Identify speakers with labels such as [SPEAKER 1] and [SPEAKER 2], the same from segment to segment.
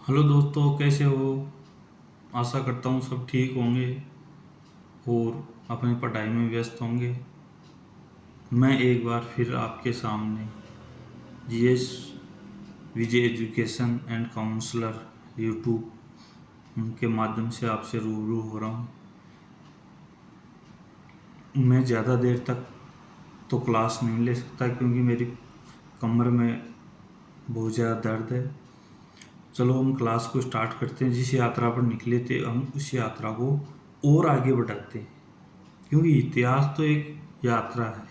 [SPEAKER 1] Hello दोस्तों, कैसे हो। आशा करता हूँ सब ठीक होंगे और अपनी पढ़ाई में व्यस्त होंगे। मैं एक बार फिर आपके सामने GS Vijay education and counsellor YouTube के माध्यम से आपसे रूबरू हो रहा हूँ। मैं ज़्यादा देर तक तो क्लास नहीं ले सकता क्योंकि मेरी कमर में बहुत ज़्यादा दर्द है। चलो हम क्लास को स्टार्ट करते हैं। जिस यात्रा पर निकले थे हम उस यात्रा को और आगे बढ़ाते हैं, क्योंकि इतिहास तो एक यात्रा है,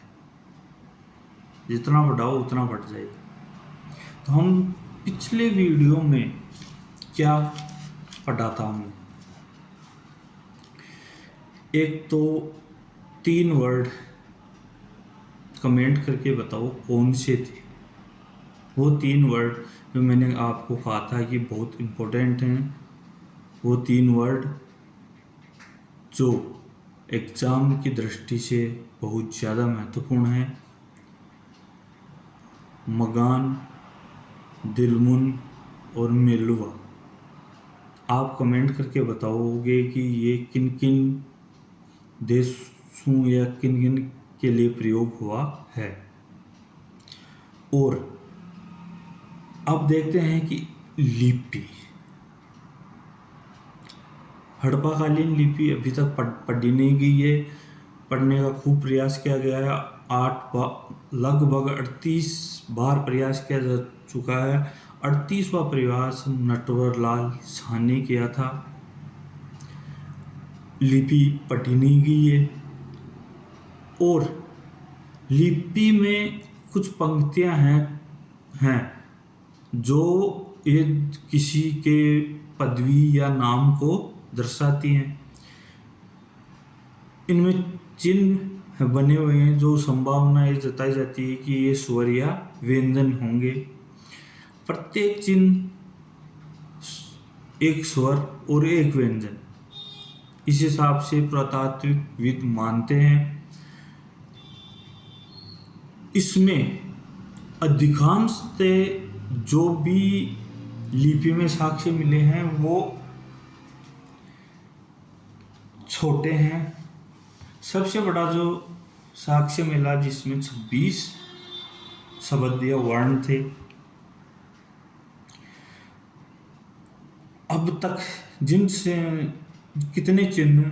[SPEAKER 1] जितना बढ़ाओ उतना बढ़ जाएगा। तो हम पिछले वीडियो में क्या पढ़ा था हमने, एक तो 3 वर्ड कमेंट करके बताओ कौन से थे। वो 3 वर्ड जो मैंने आपको कहा था कि बहुत इम्पोर्टेंट हैं, वो 3 वर्ड जो एग्ज़ाम की दृष्टि से बहुत ज़्यादा महत्वपूर्ण है: मगान, दिलमुन और मेलुआ। आप कमेंट करके बताओगे कि ये किन किन देशों या किन किन के लिए प्रयोग हुआ है। और अब देखते हैं कि लिपि, हड़प्पाकालीन लिपि अभी तक पढ़ी नहीं गई है। पढ़ने का खूब प्रयास किया गया है। लगभग 38 बार प्रयास किया जा चुका है। 38वां प्रयास नटवरलाल शाह ने किया था। लिपि पढ़ी नहीं गई है। और लिपि में कुछ पंक्तियां हैं जो ये किसी के पदवी या नाम को दर्शाती हैं। इनमें चिन्ह बने हुए हैं जो संभावना ये जताई जाती है कि ये स्वर या व्यंजन होंगे। प्रत्येक चिन्ह एक स्वर और एक व्यंजन, इस हिसाब से पुरातात्विकविद मानते हैं। इसमें अधिकांश जो भी लिपि में साक्ष्य मिले हैं वो छोटे हैं। सबसे बड़ा जो साक्ष्य मिला जिसमें 26 शब्द या वर्ण थे। अब तक जिनसे कितने चिन्ह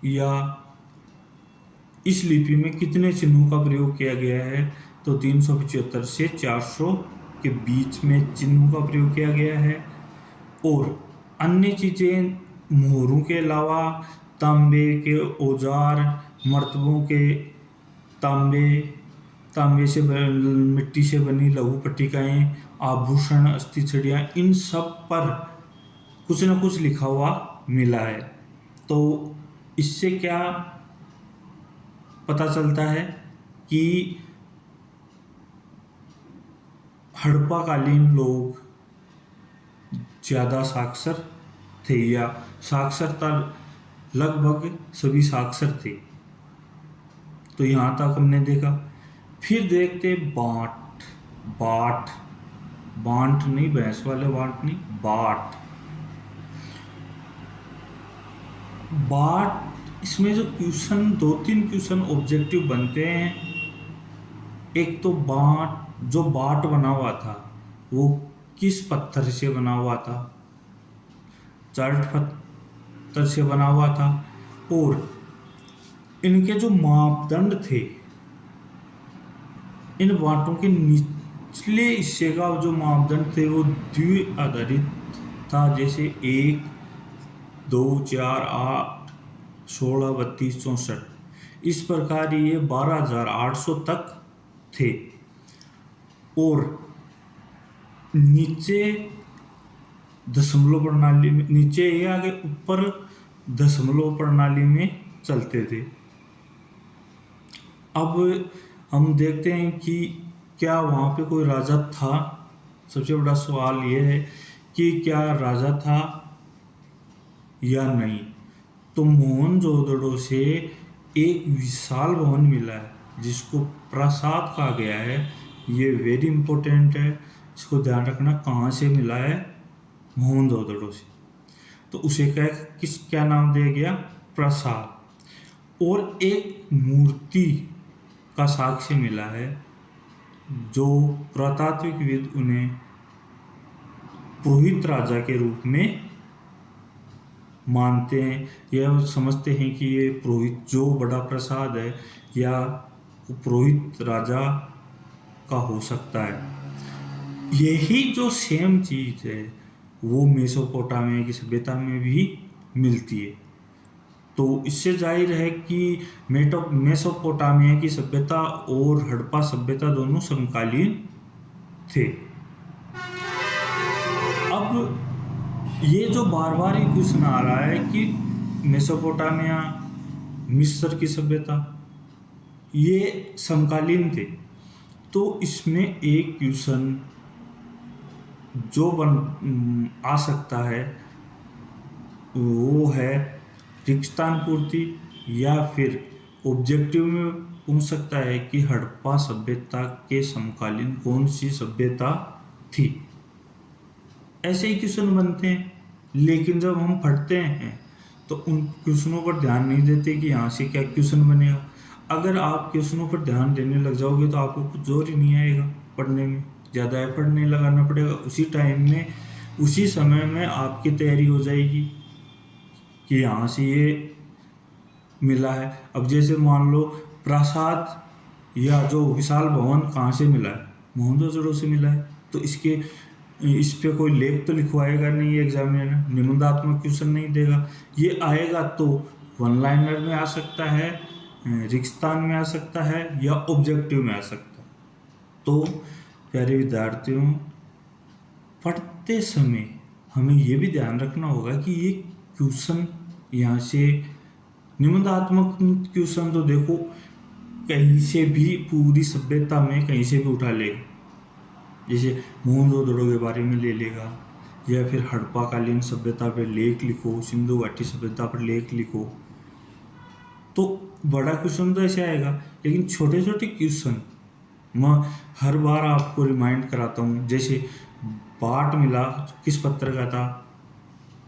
[SPEAKER 1] या इस लिपि में कितने चिन्हों का प्रयोग किया गया है, तो 375 से 400 के बीच में चिन्हों का प्रयोग किया गया है। और अन्य चीज़ें मोहरों के अलावा तांबे के औजार, मर्तबों के तांबे से मिट्टी से बनी लघु पट्टिकाएँ, आभूषण, अस्थि छड़ियाँ, इन सब पर कुछ न कुछ लिखा हुआ मिला है। तो इससे क्या पता चलता है कि हड़प्पाकालीन लोग ज़्यादा साक्षर थे या साक्षरता लगभग सभी साक्षर थे। तो यहाँ तक हमने देखा। फिर देखते बांट नहीं, भैंस वाले बांट नहीं, बाट। इसमें जो क्वेश्चन 2-3 क्वेश्चन ऑब्जेक्टिव बनते हैं। एक तो जो बाट बना हुआ था वो किस पत्थर से बना हुआ था? चार्ट पत्थर से बना हुआ था। और इनके जो मापदंड थे, इन बाटों के निचले हिस्से का जो मापदंड थे वो द्वि आधारित था, जैसे 1, 2, 4, 8, 16, 32, 64। इस प्रकार ये 12,800 तक थे। और नीचे दशमलव प्रणाली में, नीचे या आगे ऊपर दशमलव प्रणाली में चलते थे। अब हम देखते हैं कि क्या वहाँ पे कोई राजा था। सबसे बड़ा सवाल ये है कि क्या राजा था या नहीं। तो मोहनजोदड़ो से एक विशाल भवन मिला है जिसको प्रासाद कहा गया है। ये वेरी इंपॉर्टेंट है, इसको ध्यान रखना कहाँ से मिला है। मोहनजोदड़ो से। तो उसे क्या नाम दिया गया? प्रसाद। और एक मूर्ति का साक्ष्य मिला है जो पुरातात्विकविद उन्हें पुरोहित राजा के रूप में मानते हैं, यह समझते हैं कि ये पुरोहित जो बड़ा प्रसाद है या पुरोहित राजा का हो सकता है। यही जो सेम चीज है वो मेसोपोटामिया की सभ्यता में भी मिलती है। तो इससे जाहिर है कि मेसोपोटामिया की सभ्यता और हड़प्पा सभ्यता दोनों समकालीन थे। अब ये जो बार बार ही क्वेश्चन आ रहा है कि मेसोपोटामिया, मिस्र की सभ्यता ये समकालीन थे, तो इसमें एक क्वेश्चन जो आ सकता है वो है रिक्तस्थान पूर्ति, या फिर ऑब्जेक्टिव में पूछ सकता है कि हड़प्पा सभ्यता के समकालीन कौन सी सभ्यता थी। ऐसे ही क्वेश्चन बनते हैं, लेकिन जब हम पढ़ते हैं तो उन क्वेश्चनों पर ध्यान नहीं देते कि यहाँ से क्या क्वेश्चन बनेगा। अगर आप क्वेश्चनों पर ध्यान देने लग जाओगे तो आपको कुछ जोर ही नहीं आएगा पढ़ने में, ज़्यादा एफर्ट नहीं लगाना पड़ेगा। उसी टाइम में, उसी समय में आपकी तैयारी हो जाएगी कि यहाँ से ये मिला है। अब जैसे मान लो प्रासाद या जो विशाल भवन कहाँ से मिला है? मोहनजोदड़ो से मिला है। तो इस पे कोई लेख तो लिखवाएगा नहीं एग्जामिनर, निबंधात्मक क्वेश्चन नहीं देगा। ये आएगा तो वन लाइनर में आ सकता है, रिक्तस्थान में आ सकता है, या ऑब्जेक्टिव में आ सकता है। तो प्यारे विद्यार्थियों, पढ़ते समय हमें ये भी ध्यान रखना होगा कि ये क्वेश्चन यहाँ से निबंधात्मक क्वेश्चन तो देखो कहीं से भी, पूरी सभ्यता में कहीं से भी उठा लेगा। जैसे मोहनजोदड़ो के बारे में ले लेगा, या फिर हड़प्पा कालीन सभ्यता पर लेख लिखो, सिंधु घाटी सभ्यता पर लेख लिखो, तो बड़ा क्वेश्चन तो ऐसे आएगा। लेकिन छोटे छोटे क्वेश्चन मैं हर बार आपको रिमाइंड कराता हूँ। जैसे पाठ मिला किस पत्र का था?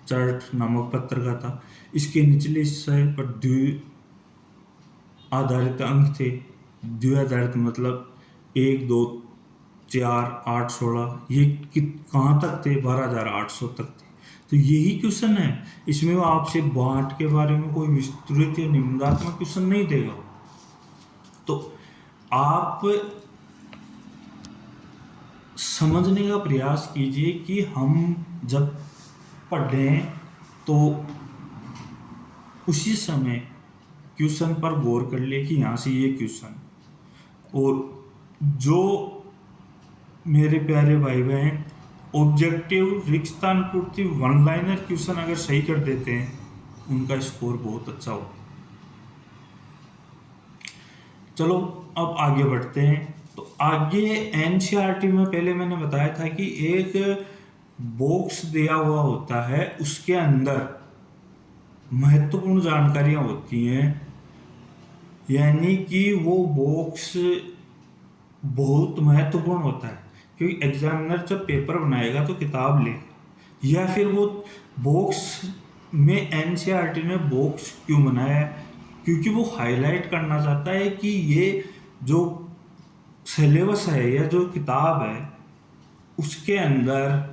[SPEAKER 1] चर्ट नामक पत्र का था। इसके निचले हिस्से पर द्वि आधारित अंक थे। द्विआधारित मतलब 1, 2, 4, 8, 16, ये कहाँ तक थे? 12,800 तक थे। तो यही क्वेश्चन है। इसमें वो आपसे बांट के बारे में कोई विस्तृत या निबंधात्मक क्वेश्चन नहीं देगा। तो आप समझने का प्रयास कीजिए कि हम जब पढ़ें तो उसी समय क्वेश्चन पर गौर कर ले कि यहाँ से ये क्वेश्चन। और जो मेरे प्यारे भाई बहन ऑब्जेक्टिव, रिक्तस्थान पूर्ति, वन लाइनर क्वेश्चन अगर सही कर देते हैं, उनका स्कोर बहुत अच्छा होगा। चलो अब आगे बढ़ते हैं। तो आगे एनसीईआरटी में पहले मैंने बताया था कि एक बॉक्स दिया हुआ होता है, उसके अंदर महत्वपूर्ण जानकारियां होती हैं, यानी कि वो बॉक्स बहुत महत्वपूर्ण होता है। क्योंकि एग्जामिनर जब पेपर बनाएगा तो किताब ले, या फिर वो बॉक्स में एनसीईआरटी ने बॉक्स क्यों बनाया है? क्योंकि वो हाईलाइट करना चाहता है कि ये जो सिलेबस है या जो किताब है उसके अंदर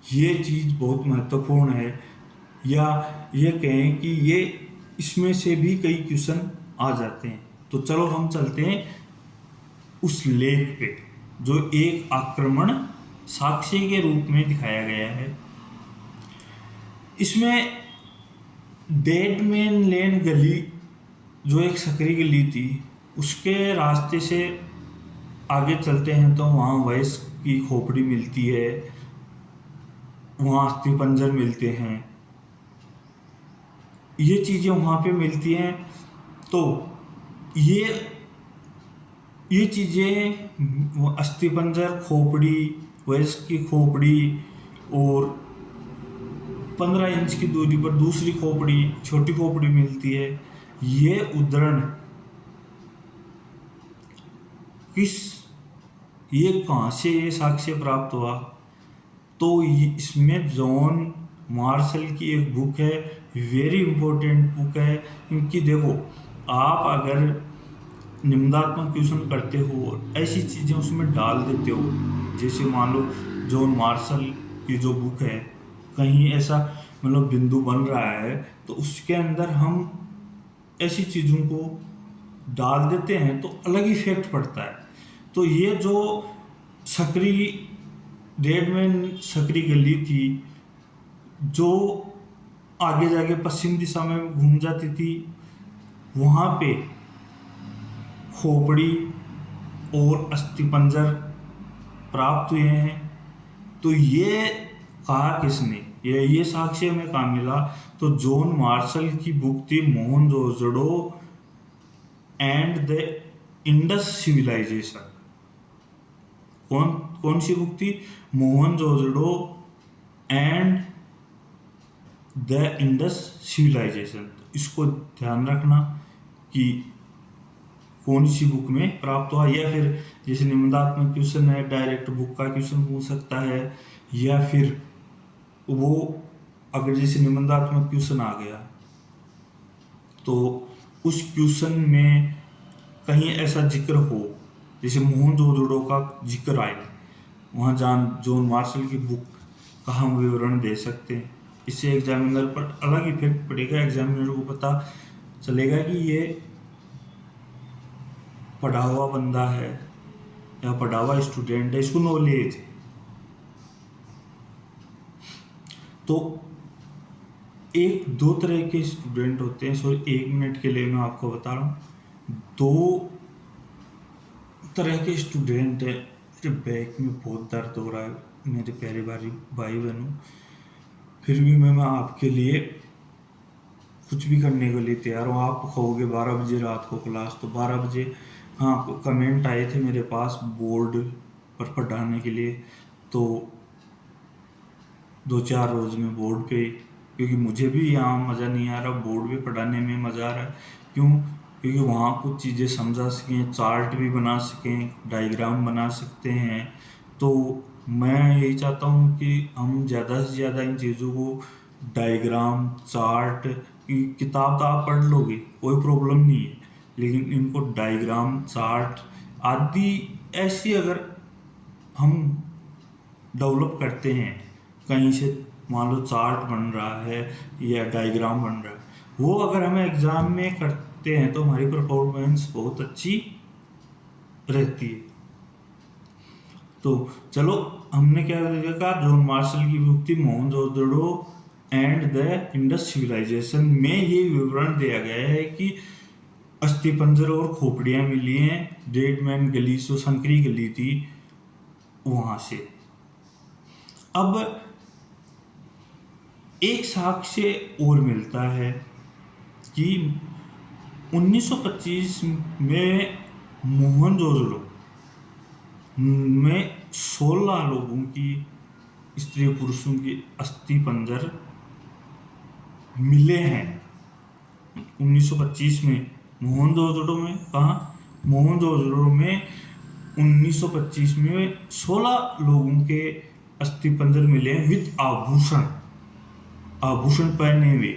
[SPEAKER 1] ये चीज़ बहुत महत्वपूर्ण है, या ये कहें कि ये इसमें से भी कई क्वेश्चन आ जाते हैं। तो चलो हम चलते हैं उस लेख पे जो एक आक्रमण साक्ष्य के रूप में दिखाया गया है। इसमें डेड मैन लेन गली, जो एक सकरी गली थी, उसके रास्ते से आगे चलते हैं तो वहाँ वैस की खोपड़ी मिलती है, वहाँ अस्थि पंजर मिलते हैं, ये चीज़ें वहाँ पे मिलती हैं। तो ये चीज़ें अस्थि पंजर, खोपड़ी, वैस की खोपड़ी, और 15 इंच की दूरी पर दूसरी खोपड़ी, छोटी खोपड़ी मिलती है। ये उद्धरण ये कहाँ से ये साक्ष्य प्राप्त हुआ? तो इसमें जॉन मार्शल की एक बुक है, वेरी इंपॉर्टेंट बुक है, क्योंकि देखो आप अगर निम्नात्मक क्वेश्चन करते हो और ऐसी चीजें उसमें डाल देते हो, जैसे मान लो जॉन मार्शल की जो बुक है, कहीं ऐसा मतलब बिंदु बन रहा है तो उसके अंदर हम ऐसी चीजों को डाल देते हैं तो अलग इफेक्ट पड़ता है। तो ये जो सकरी रेडमैन सकरी गली थी, जो आगे जाके पश्चिम दिशा में घूम जाती थी, वहां पे खोपड़ी और अस्थिपंजर प्राप्त हुए हैं। तो ये कहा किसने, ये साक्ष्य हमें कहाँ मिला? तो जॉन मार्शल की बुक थी Mohenjodaro and the Indus civilisation. कौन कौन सी बुक थी? Mohenjodaro and the Indus civilisation. इसको ध्यान रखना कि कौन सी बुक में प्राप्त हुआ, या फिर जैसे निबंधात्मक क्वेश्चन है, डायरेक्ट बुक का क्वेश्चन पूछ सकता है, या फिर वो अगर जैसे निबंधात्मक क्वेश्चन आ गया तो उस क्वेश्चन में कहीं ऐसा जिक्र हो, जैसे मोहनजोदड़ो का जिक्र आए, वहाँ जॉन मार्शल की बुक का हम विवरण दे सकते हैं। इससे एग्जामिनर पर अलग इफेक्ट पड़ेगा, एग्जामिनर को पता चलेगा कि ये पढ़ा हुआ बंदा है या पढ़ा हुआ स्टूडेंट है, इसको नॉलेज है। तो एक दो तरह के स्टूडेंट होते हैं, सॉरी 1 मिनट के लिए मैं आपको बता रहा हूँ, 2 तरह के स्टूडेंट है। मेरे बैक में बहुत दर्द हो रहा है मेरे प्यारे भाई बहनों, फिर भी मैं आपके लिए कुछ भी करने के लिए तैयार हूँ। आप कहोगे 12 बजे रात को क्लास, तो 12 बजे हाँ कमेंट आए थे मेरे पास बोर्ड पर पढ़ाने के लिए, तो 2-4 रोज में बोर्ड पे, क्योंकि मुझे भी यहाँ मज़ा नहीं आ रहा, बोर्ड पे पढ़ाने में मज़ा आ रहा है। क्यों? क्योंकि वहाँ कुछ चीज़ें समझा सकें, चार्ट भी बना सकें, डायग्राम बना सकते हैं। तो मैं यही चाहता हूँ कि हम ज़्यादा से ज़्यादा इन चीज़ों को, डायग्राम, चार्ट की किताब तो आप पढ़ लोगे, कोई प्रॉब्लम नहीं है, लेकिन इनको डायग्राम, चार्ट आदि ऐसी अगर हम डेवलप करते हैं, कहीं से मान लो चार्ट बन रहा है या डायग्राम बन रहा है, वो अगर हमें एग्जाम में करते हैं तो हमारी परफॉर्मेंस बहुत अच्छी रहती है। तो चलो हमने क्या देखा, जॉन मार्शल की बुक थी Mohenjodaro and the Indus civilisation में ये विवरण दिया गया है कि अस्थिपंजर और खोपड़ियां मिली हैं रेडमैन गली से, संकरी गली थी वहां से। अब एक साक्ष्य और मिलता है कि 1925 में मोहनजोदड़ो में 16 लोगों की, स्त्री पुरुषों की अस्थि पंजर मिले हैं 1925 में। मोहनजोदड़ो में कहा, मोहनजोदड़ो में 1925 में 16 लोगों के अस्थि पंजर मिले हैं विद आभूषण, आभूषण पहने हुए।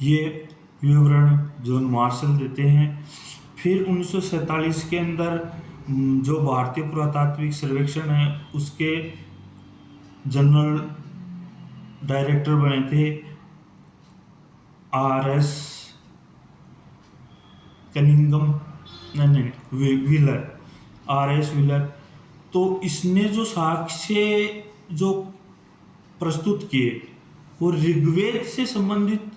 [SPEAKER 1] ये विवरण जॉन मार्शल देते हैं। फिर 1947 के अंदर जो भारतीय पुरातात्विक सर्वेक्षण है उसके जनरल डायरेक्टर बने थे RS कनिंगम, नहीं व्हीलर, RS व्हीलर। तो इसने जो साक्ष्य जो प्रस्तुत किए वो ऋग्वेद से संबंधित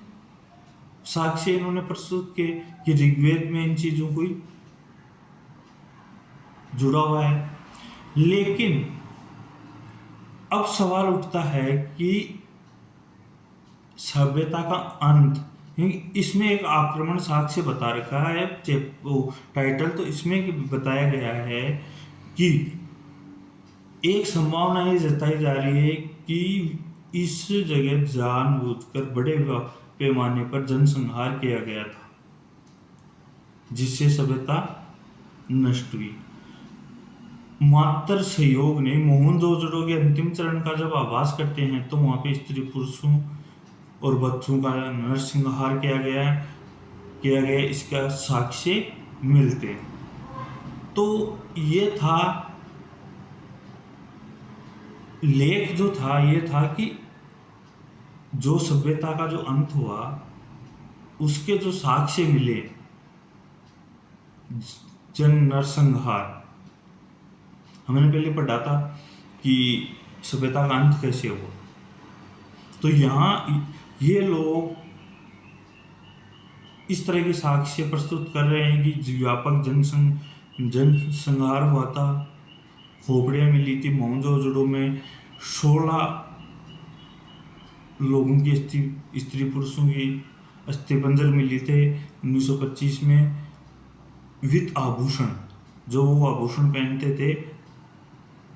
[SPEAKER 1] साक्ष्य इन्होंने प्रस्तुत किए कि ऋग्वेद में इन चीजों को जुड़ा हुआ है। लेकिन अब सवाल उठता है कि सभ्यता का अंत, इसमें एक आक्रमण साक्ष्य बता रखा है टाइटल, तो इसमें बताया गया है कि एक संभावना ये जताई जा रही है कि इस जगह जानबूझकर बड़े पैमाने पर जनसंहार किया गया था जिससे सभ्यता नष्ट हुई। मात्र सहयोग नहीं, मोहनजोदड़ो के अंतिम चरण का जब आभास करते हैं तो वहां पे स्त्री पुरुषों और बच्चों का नरसंहार किया गया इसका साक्ष्य मिलते हैं। तो ये था लेख, जो था ये था कि जो सभ्यता का जो अंत हुआ उसके जो साक्ष्य मिले, जन नरसंहार। हमने पहले पढ़ा था कि सभ्यता का अंत कैसे हुआ, तो यहाँ ये लोग इस तरह के साक्ष्य प्रस्तुत कर रहे हैं कि व्यापक जनसंहार हुआ था, खोपड़ियाँ मिली थी मोहनजोदड़ो में, 16 लोगों की स्त्री पुरुषों की अस्थिपंजर मिली थे 1925 में, विथ आभूषण, जो वो आभूषण पहनते थे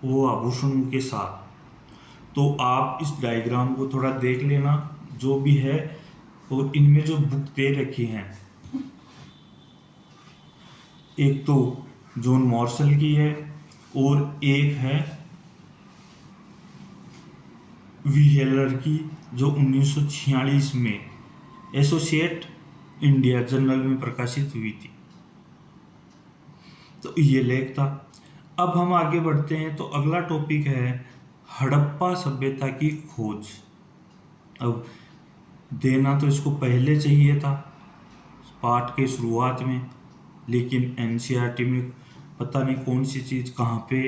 [SPEAKER 1] वो आभूषणों के साथ। तो आप इस डायग्राम को थोड़ा देख लेना जो भी है, और इनमें जो बुक दे रखी हैं, एक तो जॉन मॉर्सल की है और एक है वी हेलर की, जो 1946 में एसोसिएट इंडिया जर्नल में प्रकाशित हुई थी। तो ये लेख था। अब हम आगे बढ़ते हैं, तो अगला टॉपिक है हड़प्पा सभ्यता की खोज। अब देना तो इसको पहले चाहिए था पाठ के शुरुआत में, लेकिन एनसीईआरटी में पता नहीं कौन सी चीज़ कहाँ पे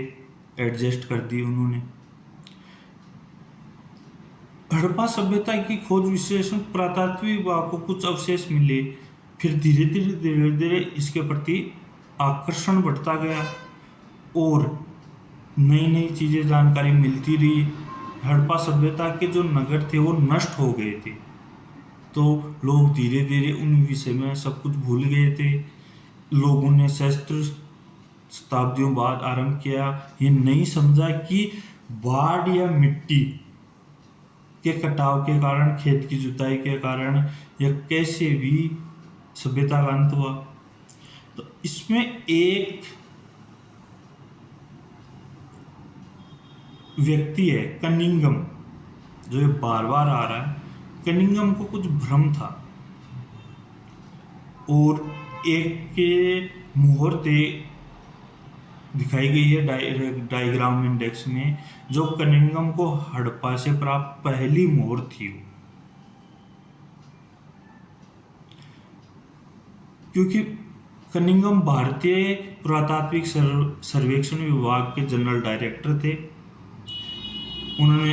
[SPEAKER 1] एडजस्ट कर दी उन्होंने। हड़प्पा सभ्यता की खोज विश्लेषण पुरातात्विक विभाग को कुछ अवशेष मिले, फिर धीरे धीरे इसके प्रति आकर्षण बढ़ता गया और नई नई चीज़ें जानकारी मिलती रही। हड़प्पा सभ्यता के जो नगर थे वो नष्ट हो गए थे, तो लोग धीरे धीरे उन विषय में सब कुछ भूल गए थे। लोगों ने सहस्त्र शताब्दियों बाद आरंभ किया, ये नहीं समझा कि बाढ़ या मिट्टी के कटाव के कारण, खेत की जुताई के कारण या कैसे भी सभ्यता का अंत हुआ। तो इसमें एक व्यक्ति है कनिंघम, जो ये बार बार आ रहा है। कनिंघम को कुछ भ्रम था और एक के मुहूर्ते दिखाई गई है डायग्राम इंडेक्स में, जो कनिंघम को हड़प्पा से प्राप्त पहली मोहर थी। क्योंकि कनिंघम भारतीय पुरातात्विक सर्वेक्षण विभाग के जनरल डायरेक्टर थे। उन्होंने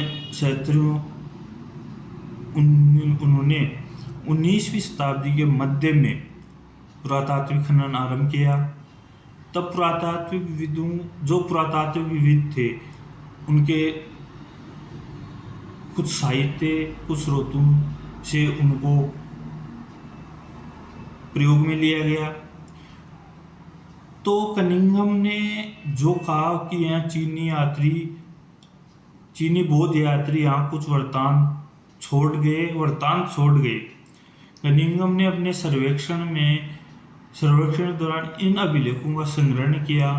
[SPEAKER 1] 19वीं शताब्दी के मध्य में पुरातात्विक खनन आरंभ किया। तब पुरातात्विकविद थे, उनके कुछ साहित्य, कुछ स्रोतों से उनको प्रयोग में लिया गया। तो कनिंघम ने जो कहा कि यहाँ चीनी बौद्ध यात्री यहाँ कुछ वृत्तांत छोड़ गए। कनिंघम ने अपने सर्वेक्षण के दौरान इन अभिलेखों का संग्रहण किया,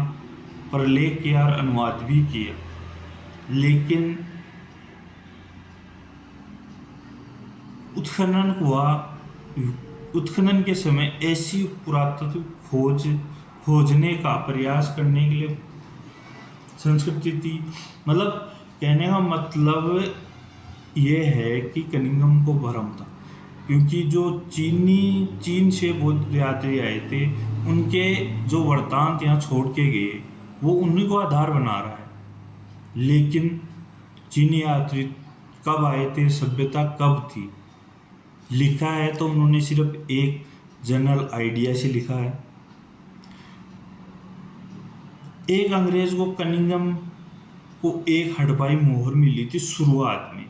[SPEAKER 1] प्रलेख किया और अनुवाद भी किया, लेकिन उत्खनन के समय ऐसी पुरातत्व खोजने का प्रयास करने के लिए संस्कृति थी। मतलब कहने का मतलब ये है कि कनिंघम को भ्रम था, क्योंकि जो चीन से बौद्ध यात्री आए थे, उनके जो वृत्तांत यहाँ छोड़ के गए वो उन्हीं को आधार बना रहा है। लेकिन चीनी यात्री कब आए थे, सभ्यता कब थी, लिखा है तो उन्होंने सिर्फ एक जनरल आइडिया से लिखा है। एक अंग्रेज को कनिंघम को एक हड़प्पाई मोहर मिली थी शुरुआत में।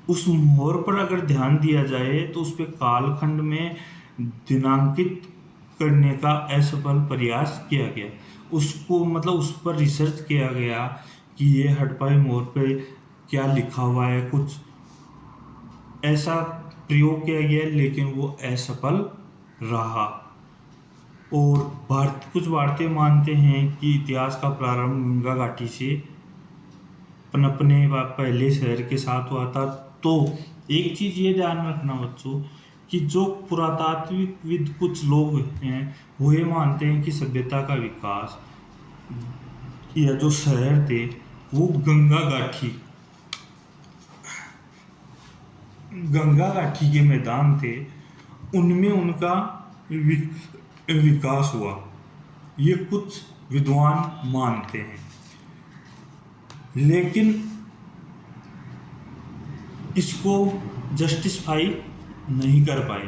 [SPEAKER 1] उस मोहर पर अगर ध्यान दिया जाए तो उस पर कालखंड में दिनांकित करने का असफल प्रयास किया गया। उसको मतलब उस पर रिसर्च किया गया कि ये हड़प्पाई मोहर पे क्या लिखा हुआ है, कुछ ऐसा प्रयोग किया गया, लेकिन वो असफल रहा। और कुछ भारतीय मानते हैं कि इतिहास का प्रारंभ गंगा घाटी से पनपने व पहले शहर के साथ हुआ था। तो एक चीज ये ध्यान रखना बच्चों कि जो पुरातात्विकविद कुछ लोग हैं वो ये मानते हैं कि सभ्यता का विकास या जो शहर थे वो गंगा घाटी के मैदान थे, उनमें उनका विकास हुआ। ये कुछ विद्वान मानते हैं, लेकिन इसको जस्टिफाई नहीं कर पाए।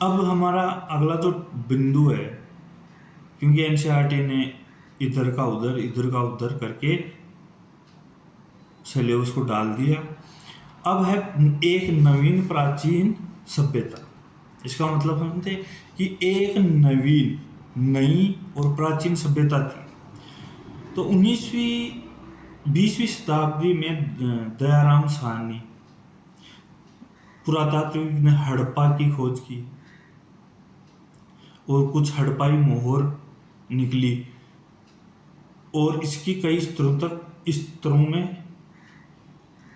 [SPEAKER 1] अब हमारा अगला जो बिंदु है, क्योंकि एनसीईआरटी ने इधर का उधर करके सिलेबस को डाल दिया, अब है एक नवीन प्राचीन सभ्यता। इसका मतलब समझते कि एक नई और प्राचीन सभ्यता थी। तो 20वीं शताब्दी में दयाराम साहनी पुरातात्विक ने हड़प्पा की खोज की और कुछ हड़प्पाई मोहर निकली और इसकी कई स्तरों में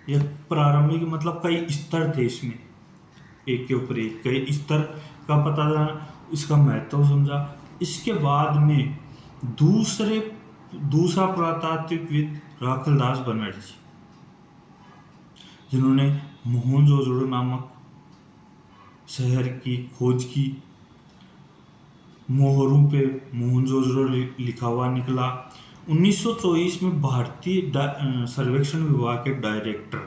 [SPEAKER 1] यह प्रारंभिक मतलब कई स्तर थे, इसमें एक के ऊपर एक कई स्तर का पता जाना, इसका महत्व समझा। इसके बाद में दूसरा पुरातात्विकविद राखलदास बनर्जी, जिन्होंने मोहनजोदड़ो नामक शहर की खोज की। मोहरों पे मोहनजोदड़ो लिखा हुआ निकला। 1924 में भारतीय सर्वेक्षण विभाग के डायरेक्टर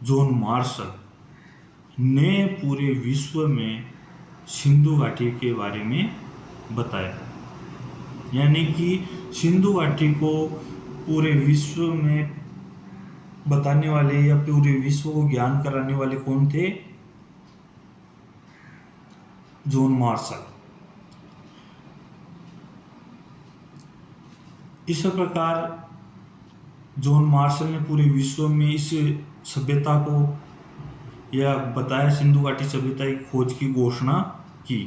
[SPEAKER 1] जॉन मार्शल ने पूरे विश्व में सिंधु घाटी के बारे में बताया, यानी कि सिंधु घाटी को पूरे विश्व में बताने वाले या पूरे विश्व को ज्ञान कराने वाले कौन थे? John Marshall. इस प्रकार जॉन मार्शल ने पूरे विश्व में इस सभ्यता को या बताया, सिंधु घाटी सभ्यता की खोज की घोषणा की।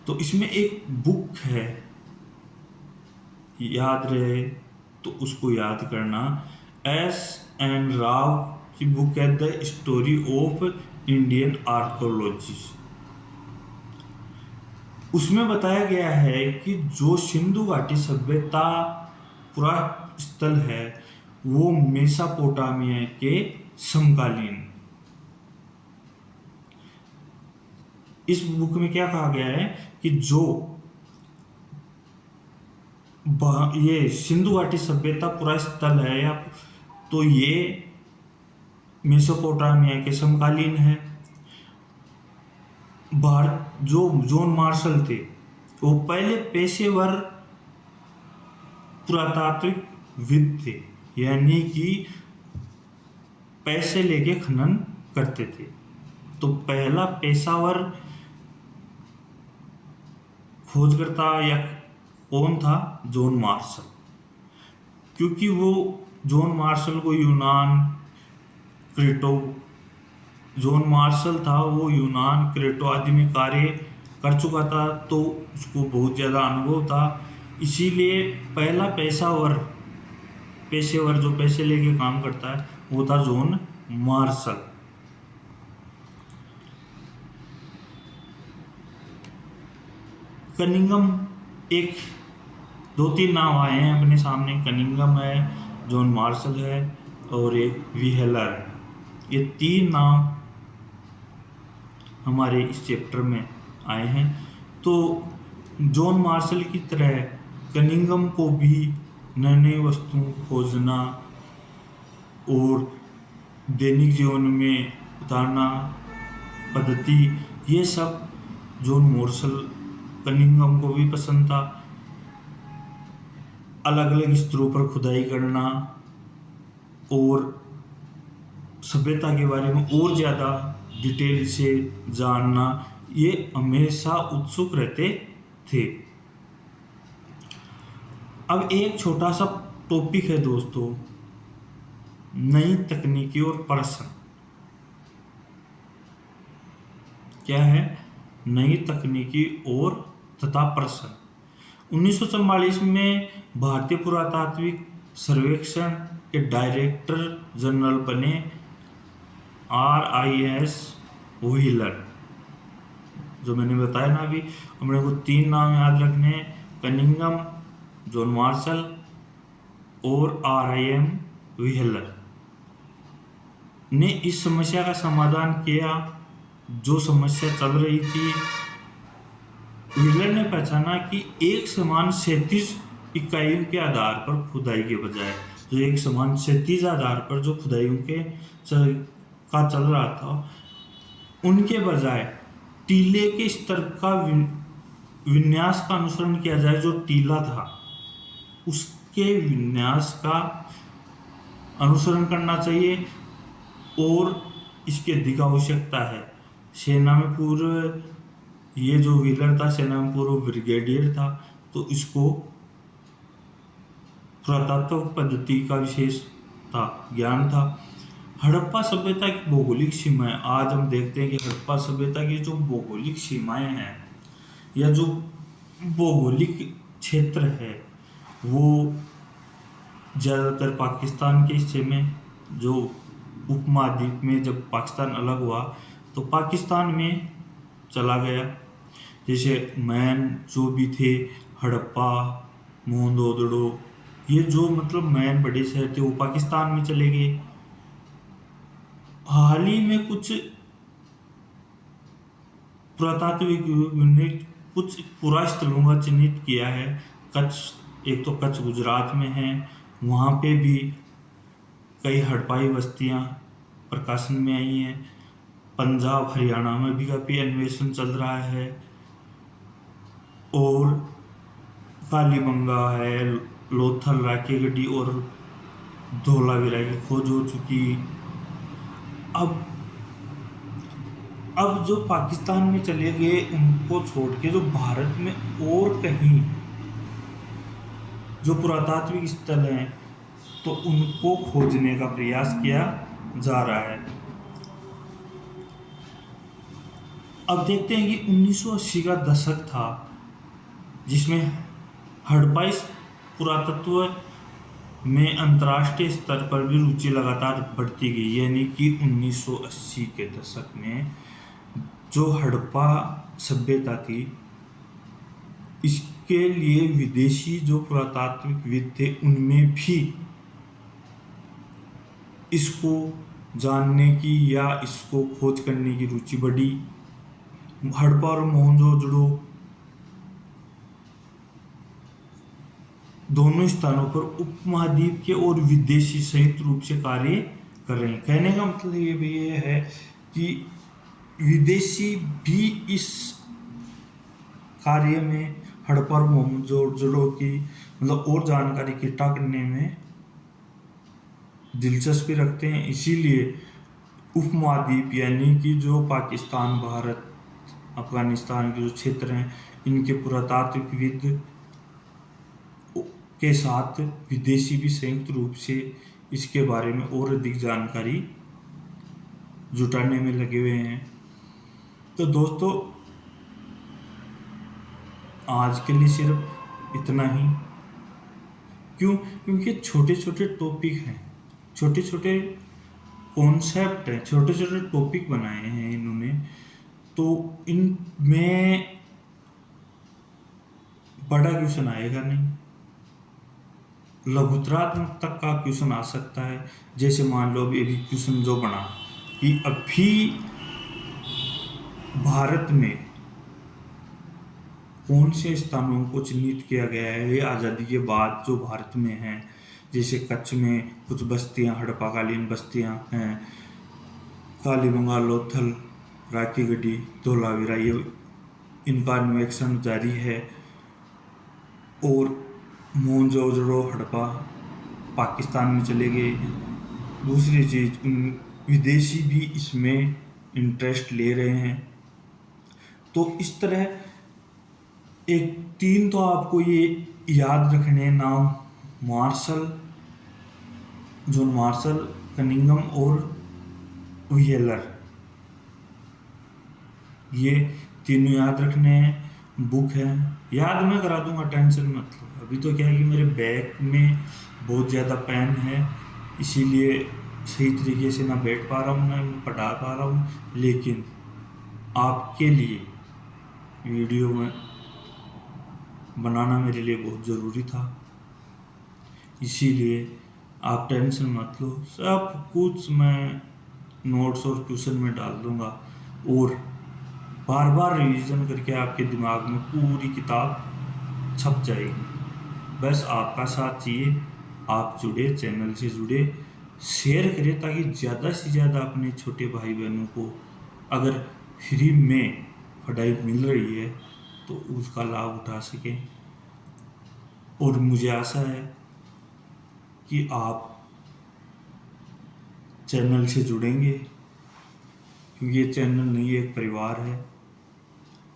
[SPEAKER 1] तो इसमें एक बुक है, याद रहे तो उसको याद करना, S.N. राव की बुक है the story of Indian archaeology. उसमें बताया गया है कि जो सिंधु घाटी सभ्यता पूरा स्थल है वो मेसोपोटामिया के समकालीन। इस बुक में क्या कहा गया है कि जो ये सिंधु घाटी सभ्यता पूरा स्थल है या तो ये मेसोपोटामिया के समकालीन है। जो जॉन मार्शल थे वो पहले पेशेवर पुरातात्विकविद थे, यानी कि पैसे लेके खनन करते थे। तो पहला पेशावर खोजकर्ता या कौन था? John Marshall. क्योंकि वो जॉन मार्शल को जॉन मार्शल था वो यूनान, क्रेटो आदि में कार्य कर चुका था, तो उसको बहुत ज़्यादा अनुभव था। इसीलिए पहला पेशेवर जो पैसे लेके काम करता है वो था जॉन मार्शल। कनिंघम, एक 2-3 नाम आए हैं अपने सामने। कनिंघम है, जॉन मार्शल है और एक व्हीलर है। ये 3 नाम हमारे इस चैप्टर में आए हैं। तो जॉन मार्शल की तरह कनिंघम को भी नई नई वस्तुओं खोजना और दैनिक जीवन में उतारना पद्धति, ये सब जॉन मार्शल कनिंघम को भी पसंद था। अलग अलग स्तरों पर खुदाई करना और सभ्यता के बारे में और ज़्यादा डिटेल से जानना, ये हमेशा उत्सुक रहते थे। अब एक छोटा सा टॉपिक है दोस्तों, नई तकनीकी और प्रश्न। क्या है, नई तकनीकी और तथा प्रश्न। 1944 में भारतीय पुरातात्विक सर्वेक्षण के डायरेक्टर जनरल बने RIS व्हीलर। जो मैंने बताया ना अभी, अपने को 3 नाम याद रखने हैं, कनिंघम, जॉन मार्शल और RIM व्हीलर ने इस समस्या का समाधान किया। जो समस्या चल रही थी, व्हीलर ने पहचाना कि एक समान क्षैतिज इकाइयों के आधार पर खुदाई के बजाय, जो एक समान क्षैतिज आधार पर जो खुदाइयों के चल रहा था, उनके बजाय टीले के स्तर का विन्यास का अनुसरण किया जाए। जो टीला था उसके विन्यास का अनुसरण करना चाहिए, और इसकी अधिक आवश्यकता है। सेना में पूर्व, ये जो व्हीलर था सेना में पूर्व ब्रिगेडियर था, तो इसको पुरातत्व पद्धति का विशेष ज्ञान था। हड़प्पा सभ्यता की भौगोलिक सीमाएं, आज हम देखते हैं कि हड़प्पा सभ्यता की जो भौगोलिक सीमाएं हैं या जो भौगोलिक क्षेत्र है, वो ज़्यादातर पाकिस्तान के हिस्से में, जो उपमहाद्वीप में जब पाकिस्तान अलग हुआ तो पाकिस्तान में चला गया। जैसे मैन जो भी थे, हड़प्पा, मोहनजोदड़ो, ये जो मतलब मैन बड़े शहर थे वो पाकिस्तान में चले गए। हाल ही में कुछ पुरातात्विक ने कुछ पुरास्थलों का चिन्हित किया है। कच्छ, एक तो कच्छ गुजरात में है, वहाँ पे भी कई हड़प्पाई बस्तियाँ प्रकाशन में आई हैं। पंजाब हरियाणा में भी काफ़ी अन्वेषण चल रहा है, और कालीबंगा है, लोथल, राखीगढ़ी और धोलावीरा की खोज हो चुकी। अब जो पाकिस्तान में चले गए उनको छोड़ के जो भारत में और कहीं जो पुरातात्विक स्थल हैं, तो उनको खोजने का प्रयास किया जा रहा है। अब देखते हैं कि 1980 का दशक था, जिसमें हड़प्पाई पुरातत्व में अंतर्राष्ट्रीय स्तर पर भी रुचि लगातार बढ़ती गई। यानी कि 1980 के दशक में जो हड़प्पा सभ्यता थी, इसके लिए विदेशी जो पुरातात्विकविद थे उनमें भी इसको जानने की या इसको खोज करने की रुचि बढ़ी। हड़प्पा और मोहनजोदड़ो दोनों स्थानों पर उपमहाद्वीप के और विदेशी संयुक्त रूप से कार्य कर रहे हैं। कहने का मतलब ये भी है कि विदेशी भी इस कार्य में हड़प्पा और मोहनजोदड़ो की मतलब और जानकारी इकट्ठा करने में दिलचस्पी रखते हैं। इसीलिए उपमहाद्वीप यानी कि जो पाकिस्तान, भारत, अफगानिस्तान के जो क्षेत्र हैं, इनके पुरातात्विकविद के साथ विदेशी भी संयुक्त रूप से इसके बारे में और अधिक जानकारी जुटाने में लगे हुए हैं। तो दोस्तों, आज के लिए सिर्फ इतना ही। क्यों? क्योंकि छोटे छोटे टॉपिक हैं, छोटे छोटे कॉन्सेप्ट हैं, छोटे छोटे टॉपिक बनाए हैं इन्होंने, तो इनमें बड़ा क्वेश्चन आएगा नहीं, लघुतरात्मक तक का क्वेश्चन आ सकता है। जैसे मान लो अभी क्वेश्चन जो बना कि अभी भारत में कौन से स्थानों को चिन्हित किया गया है आज़ादी के बाद जो भारत में हैं। जैसे कच्छ में कुछ बस्तियां हड़प्पाकालीन बस्तियां हैं, कालीबंगा, लोथल, राखीगढ़ी, धोलावीरा, ये इनका अन्वेषण जारी है। और मोहनजोदड़ो, हड़प्पा पाकिस्तान में चले गए। दूसरी चीज़, विदेशी भी इसमें इंटरेस्ट ले रहे हैं। तो इस तरह एक 3 तो आपको ये याद रखने नाम, मार्शल, जॉन मार्शल, कनिंघम और व्हीलर, ये तीनों याद रखने हैं। बुक है, याद मैं करा दूंगा, टेंशन मत लो। अभी तो क्या है कि मेरे बैग में बहुत ज़्यादा पेन है, इसीलिए सही तरीके से ना बैठ पा रहा हूँ ना मैं पढ़ा पा रहा हूँ। लेकिन आपके लिए वीडियो में बनाना मेरे लिए बहुत ज़रूरी था, इसीलिए आप टेंशन मत लो। सब कुछ मैं नोट्स और ट्यूशन में डाल दूंगा, और बार बार रिवीजन करके आपके दिमाग में पूरी किताब छप जाएगी। बस आपका साथ चाहिए। आप जुड़े, चैनल से जुड़े, शेयर करें ताकि ज़्यादा से ज़्यादा अपने छोटे भाई बहनों को अगर फ्री में पढ़ाई मिल रही है तो उसका लाभ उठा सकें। और मुझे आशा है कि आप चैनल से जुड़ेंगे, क्योंकि ये चैनल नहीं एक परिवार है।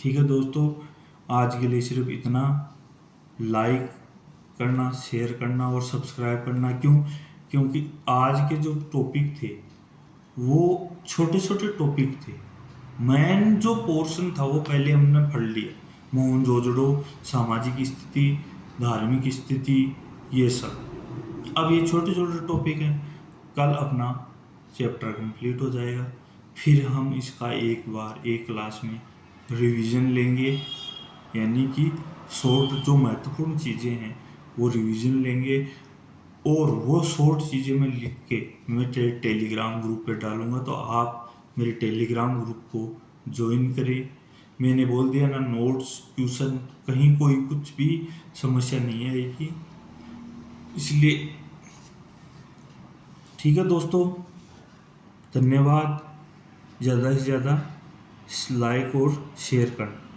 [SPEAKER 1] ठीक है दोस्तों, आज के लिए सिर्फ इतना। लाइक करना, शेयर करना और सब्सक्राइब करना। क्योंकि आज के जो टॉपिक थे वो छोटे छोटे टॉपिक थे। मेन जो पोर्शन था वो पहले हमने पढ़ लिया, मोहनजोदड़ो, सामाजिक स्थिति, धार्मिक स्थिति, ये सब। अब ये छोटे छोटे टॉपिक हैं, कल अपना चैप्टर कंप्लीट हो जाएगा। फिर हम इसका एक बार एक क्लास में रिवीजन लेंगे, यानी कि शॉर्ट जो महत्वपूर्ण चीज़ें हैं वो रिवीजन लेंगे। और वो शॉर्ट चीज़ें मैं लिख के मैं टेलीग्राम ग्रुप पे डालूंगा, तो आप मेरे टेलीग्राम ग्रुप को ज्वाइन करें। मैंने बोल दिया ना, नोट्स, ट्यूशन, कहीं कोई कुछ भी समस्या नहीं आएगी, इसलिए। ठीक है दोस्तों, धन्यवाद। ज़्यादा से ज़्यादा लाइक और शेयर करना।